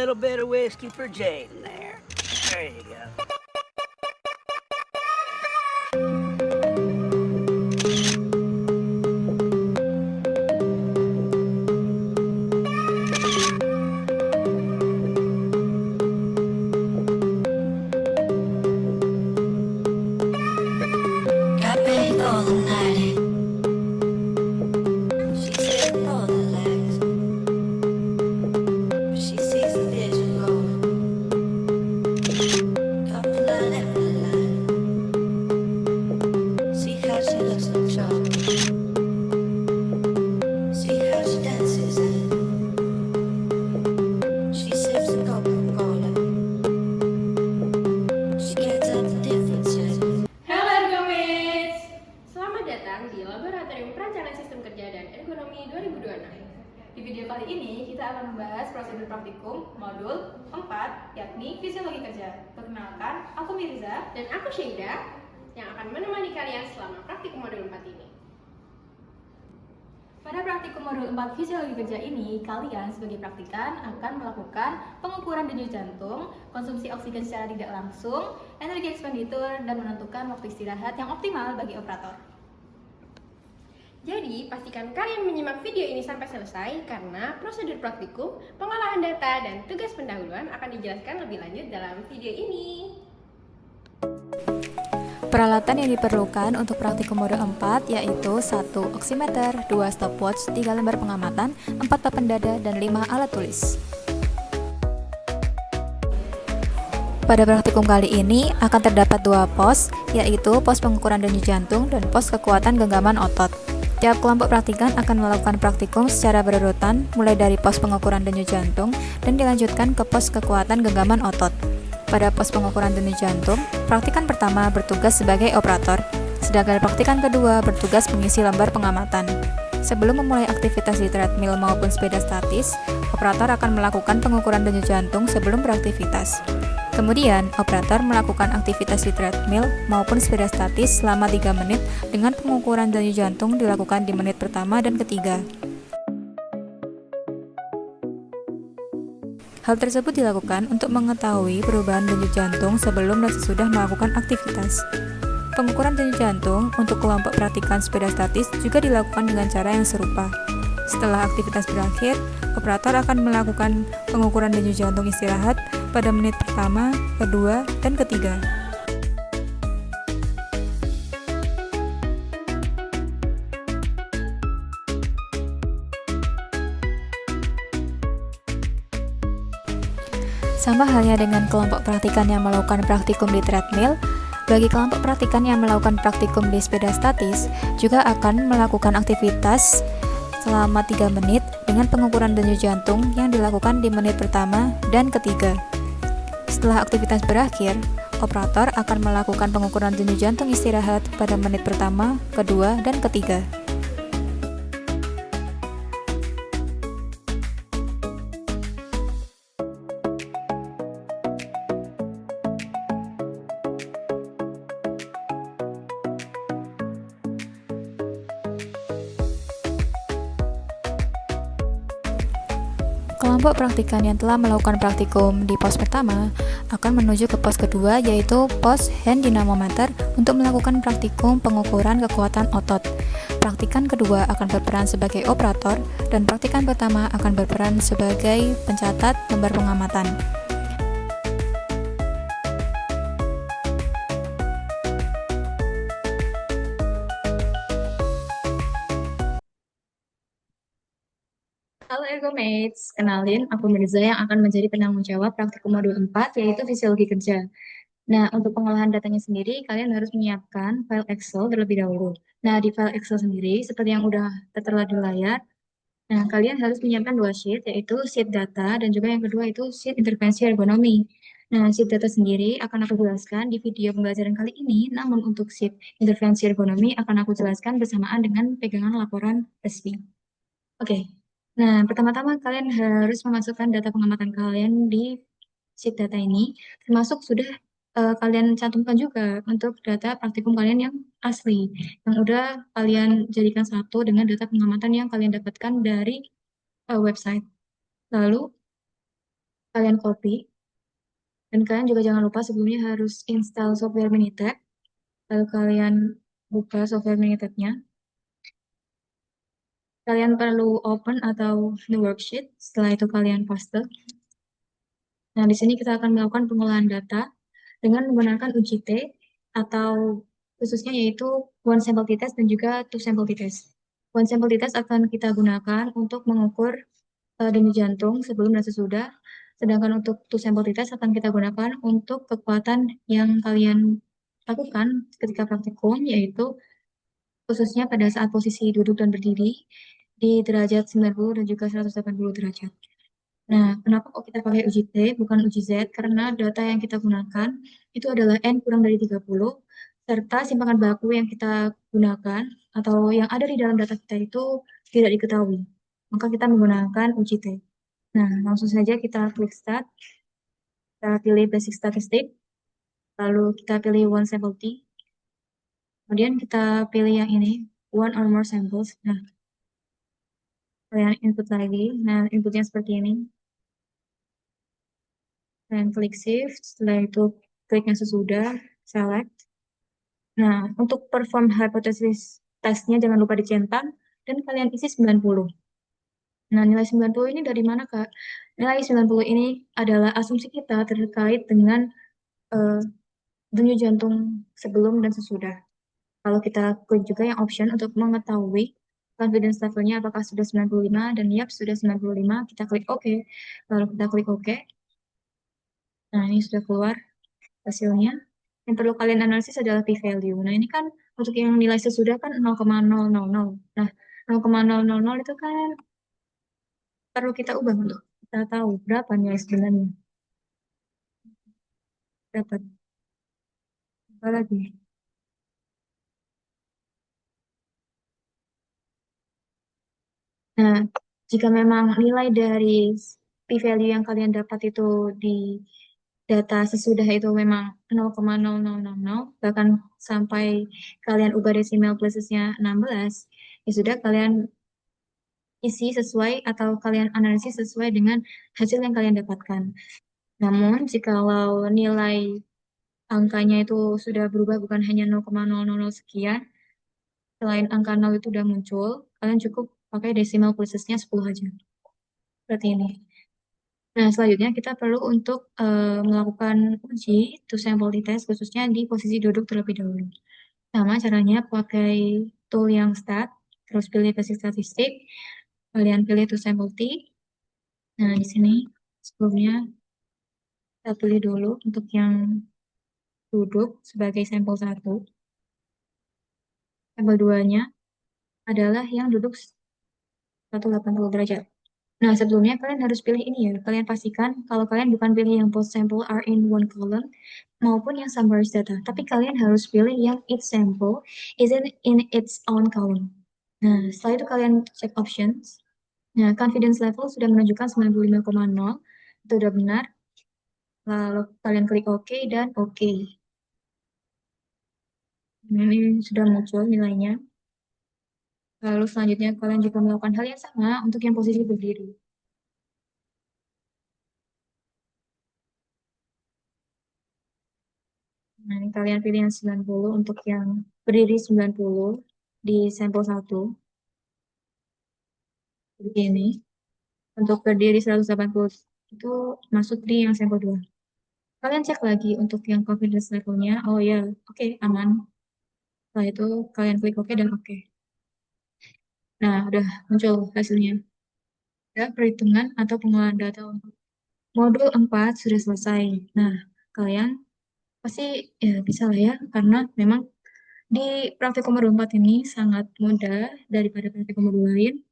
little bit of whiskey for Jaden there. There you go. Got big golden night. She's hitting all the legs. She sees the vision rolling. Couple line after line. See how she looks like trouble. See how she dances and she sips the Coca-Cola. She gets up the differences. Halo Ergomates! Selamat datang di Laboratorium Perancangan Sistem Kerja dan Ergonomi 2026. Di video kali ini kita akan membahas prosedur praktikum modul 4 yakni Fisiologi Kerja. Perkenalkan, aku Mirza dan aku Syeida yang akan menemani kalian selama praktikum modul 4 ini. Pada praktikum modul 4 Fisiologi Kerja ini, kalian sebagai praktikan akan melakukan pengukuran denyut jantung, konsumsi oksigen secara tidak langsung, energi ekspenditur, dan menentukan waktu istirahat yang optimal bagi operator. Jadi, pastikan kalian menyimak video ini sampai selesai karena prosedur praktikum, pengolahan data, dan tugas pendahuluan akan dijelaskan lebih lanjut dalam video ini. Peralatan yang diperlukan untuk praktikum modul 4 yaitu 1 oximeter, 2 stopwatch, 3 lembar pengamatan, 4 papan dada, dan 5 alat tulis. Pada praktikum kali ini akan terdapat 2 pos, yaitu pos pengukuran denyut jantung dan pos kekuatan genggaman otot. Tiap kelompok praktikan akan melakukan praktikum secara berurutan, mulai dari pos pengukuran denyut jantung dan dilanjutkan ke pos kekuatan genggaman otot. Pada pos pengukuran denyut jantung, praktikan pertama bertugas sebagai operator, sedangkan praktikan kedua bertugas mengisi lembar pengamatan. Sebelum memulai aktivitas di treadmill maupun sepeda statis, operator akan melakukan pengukuran denyut jantung sebelum beraktivitas. Kemudian, operator melakukan aktivitas di treadmill maupun sepeda statis selama 3 menit dengan pengukuran denyut jantung dilakukan di menit pertama dan ketiga. Hal tersebut dilakukan untuk mengetahui perubahan denyut jantung sebelum dan sesudah melakukan aktivitas. Pengukuran denyut jantung untuk kelompok praktikan sepeda statis juga dilakukan dengan cara yang serupa. Setelah aktivitas berakhir, operator akan melakukan pengukuran denyut jantung istirahat pada menit pertama, kedua, dan ketiga. Sama halnya dengan kelompok praktikan yang melakukan praktikum di treadmill, bagi kelompok praktikan yang melakukan praktikum di sepeda statis juga akan melakukan aktivitas selama 3 menit dengan pengukuran denyut jantung yang dilakukan di menit pertama dan ketiga. Setelah aktivitas berakhir, operator akan melakukan pengukuran denyut jantung istirahat pada menit pertama, kedua, dan ketiga. Kelompok praktikan yang telah melakukan praktikum di pos pertama akan menuju ke pos kedua, yaitu pos hand dynamometer untuk melakukan praktikum pengukuran kekuatan otot. Praktikan kedua akan berperan sebagai operator dan praktikan pertama akan berperan sebagai pencatat lembar pengamatan. Halo Ergomates, kenalin aku Mirza yang akan menjadi penanggung jawab praktikum modul 4 yaitu Fisiologi Kerja. Nah, untuk pengolahan datanya sendiri, kalian harus menyiapkan file Excel terlebih dahulu. Nah, di file Excel sendiri, seperti yang udah tertera di layar, nah, kalian harus menyiapkan 2 sheet, yaitu sheet data dan juga yang kedua itu sheet intervensi ergonomi. Nah, sheet data sendiri akan aku jelaskan di video pembelajaran kali ini, namun untuk sheet intervensi ergonomi akan aku jelaskan bersamaan dengan pegangan laporan resmi. Oke. Nah, pertama-tama kalian harus memasukkan data pengamatan kalian di sheet data ini, termasuk sudah kalian cantumkan juga untuk data praktikum kalian yang asli, yang udah kalian jadikan satu dengan data pengamatan yang kalian dapatkan dari website. Lalu, kalian copy. Dan kalian juga jangan lupa sebelumnya harus install software Minitab. Lalu kalian buka software Minitab-nya. Kalian perlu open atau new worksheet. Setelah itu kalian paste. Nah, di sini kita akan melakukan pengolahan data dengan menggunakan UGT atau khususnya yaitu one sample t-test dan juga two sample t-test. One sample t-test akan kita gunakan untuk mengukur denyut jantung sebelum dan sesudah, sedangkan untuk two sample t-test akan kita gunakan untuk kekuatan yang kalian lakukan ketika praktikum, yaitu khususnya pada saat posisi duduk dan berdiri di derajat 90 dan juga 180 derajat. Nah, kenapa kok kita pakai uji T bukan uji Z? Karena data yang kita gunakan itu adalah N kurang dari 30, serta simpangan baku yang kita gunakan atau yang ada di dalam data kita itu tidak diketahui. Maka kita menggunakan uji T. Nah, langsung saja kita klik Start. Kita pilih Basic Statistik. Lalu kita pilih One Sample T. Kemudian kita pilih yang ini, One or More Samples. Nah, kalian input lagi. Nah, inputnya seperti ini. Dan klik Shift, setelah itu klik yang sesudah, select. Nah, untuk perform hypothesis testnya jangan lupa dicentang, dan kalian isi 90. Nah, nilai 90 ini dari mana, Kak? Nilai 90 ini adalah asumsi kita terkait dengan denyut jantung sebelum dan sesudah. Kalau kita klik juga yang option untuk mengetahui confidence levelnya apakah sudah 95, dan yap, sudah 95, kita klik OK. Lalu kita klik OK. Nah, ini sudah keluar hasilnya. Yang perlu kalian analisis adalah p-value. Nah, ini kan untuk yang nilai sesudah kan 0,000. Nah, 0,000 itu kan perlu kita ubah untuk kita tahu berapa nilai sebenarnya. Dapat. Apa lagi? Nah, jika memang nilai dari p-value yang kalian dapat itu di data sesudah itu memang 0,0000, bahkan sampai kalian ubah desimal plusnya 16, ya sudah kalian isi sesuai atau kalian analisis sesuai dengan hasil yang kalian dapatkan. Namun, jikalau nilai angkanya itu sudah berubah bukan hanya 0,000 sekian, selain angka 0 itu sudah muncul, kalian cukup pakai desimal plusnya 10 aja. Seperti ini. Nah, selanjutnya kita perlu untuk melakukan uji two sample t-test khususnya di posisi duduk terlebih dahulu. Sama caranya pakai tool yang stat, terus pilih basic statistik, kalian pilih two sample t. Nah, di sini sebelumnya kita pilih dulu untuk yang duduk sebagai sampel 1. Sampel 2-nya adalah yang duduk 180 derajat. Nah, sebelumnya kalian harus pilih ini ya. Kalian pastikan kalau kalian bukan pilih yang both sample are in one column maupun yang summarized data. Tapi kalian harus pilih yang each sample is in its own column. Nah, setelah itu kalian check options. Nah, confidence level sudah menunjukkan 95,0. Itu udah benar. Lalu kalian klik OK dan OK. Ini sudah muncul nilainya. Lalu selanjutnya kalian juga melakukan hal yang sama untuk yang posisi berdiri. Nah, ini kalian pilih yang 90 untuk yang berdiri 90 di sampel 1. Begini. Untuk berdiri 180 itu masuk di yang sampel 2. Kalian cek lagi untuk yang confidence levelnya. Oh ya, oke, aman. Setelah itu kalian klik OK dan OK. Nah, udah muncul hasilnya. Ya, perhitungan atau pengolahan data untuk modul 4 sudah selesai. Nah, kalian pasti ya bisa lah ya, karena memang di praktikum modul 4 ini sangat mudah daripada praktikum modul lain.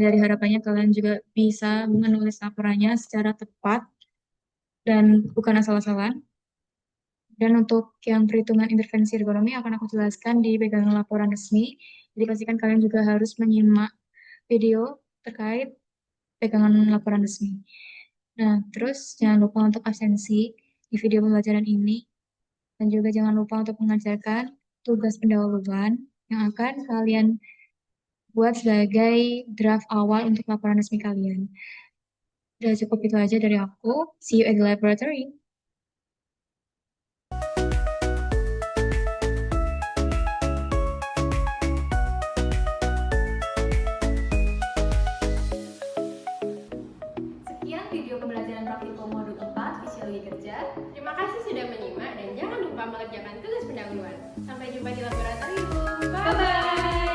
Dari harapannya kalian juga bisa menulis laporannya secara tepat dan bukan asal-asalan. Dan untuk yang perhitungan intervensi ergonomi akan aku jelaskan di pegangan laporan resmi. Jadi pastikan kalian juga harus menyimak video terkait pegangan laporan resmi. Nah, terus jangan lupa untuk absensi di video pembelajaran ini. Dan juga jangan lupa untuk mengajarkan tugas pendahuluan yang akan kalian buat sebagai draft awal untuk laporan resmi kalian. Udah cukup itu aja dari aku. See you at the laboratory. Sekian video pembelajaran praktikum modul 4 Fisiologi Kerja. Terima kasih sudah menyimak dan jangan lupa mengerjakan tugas pendahuluan. Sampai jumpa di laboratorium. Bye-bye!